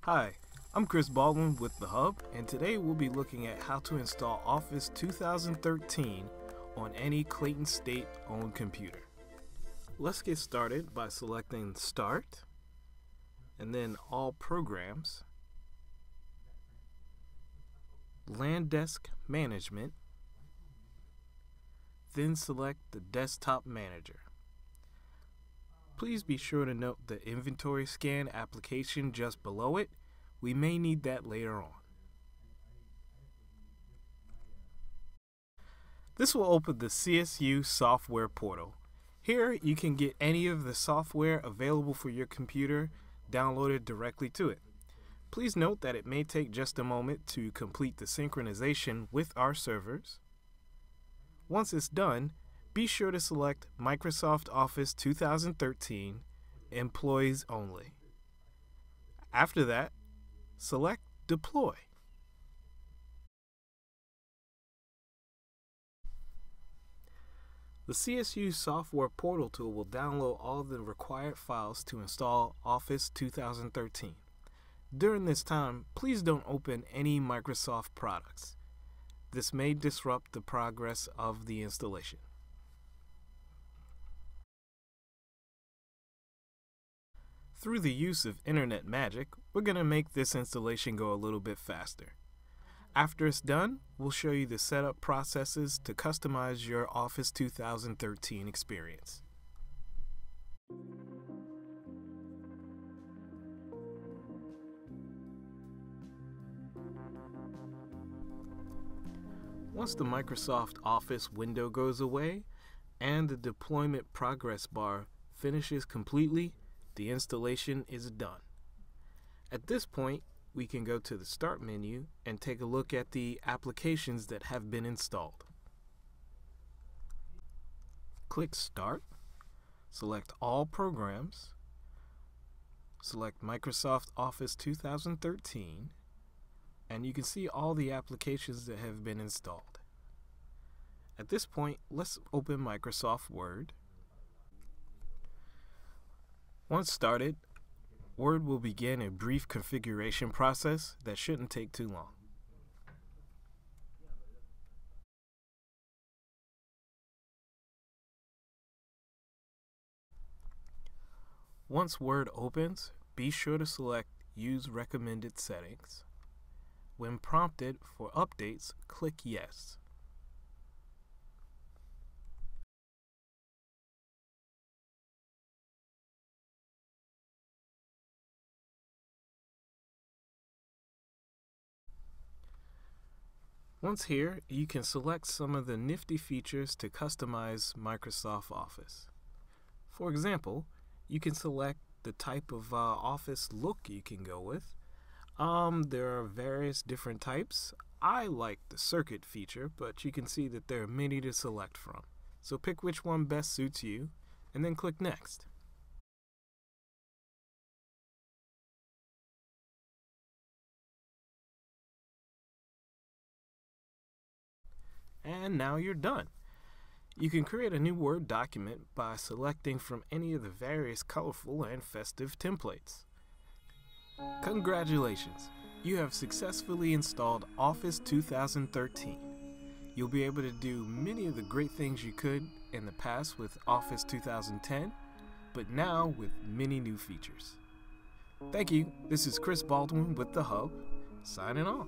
Hi, I'm Chris Baldwin with The Hub, and today we'll be looking at how to install Office 2013 on any Clayton State-owned computer. Let's get started by selecting Start, and then All Programs, Landesk Management, then select the Desktop Manager. Please be sure to note the inventory scan application just below it. We may need that later on. This will open the CSU software portal. Here you can get any of the software available for your computer downloaded directly to it. Please note that it may take just a moment to complete the synchronization with our servers. Once it's done, be sure to select Microsoft Office 2013 Employees Only. After that, select Deploy. The CSU software portal tool will download all the required files to install Office 2013. During this time, please don't open any Microsoft products. This may disrupt the progress of the installation. Through the use of internet magic, we're going to make this installation go a little bit faster. After it's done, we'll show you the setup processes to customize your Office 2013 experience. Once the Microsoft Office window goes away and the deployment progress bar finishes completely, the installation is done. At this point, we can go to the Start menu and take a look at the applications that have been installed. Click Start, select All Programs, select Microsoft Office 2013, and you can see all the applications that have been installed. At this point, let's open Microsoft Word. Once started, Word will begin a brief configuration process that shouldn't take too long. Once Word opens, be sure to select Use Recommended Settings. When prompted for updates, click Yes. Once here, you can select some of the nifty features to customize Microsoft Office. For example, you can select the type of office look you can go with. There are various different types. I like the circuit feature, but you can see that there are many to select from. So pick which one best suits you, and then click Next. And now you're done. You can create a new Word document by selecting from any of the various colorful and festive templates. Congratulations! You have successfully installed Office 2013. You'll be able to do many of the great things you could in the past with Office 2010, but now with many new features. Thank you. This is Chris Baldwin with The Hub, signing off.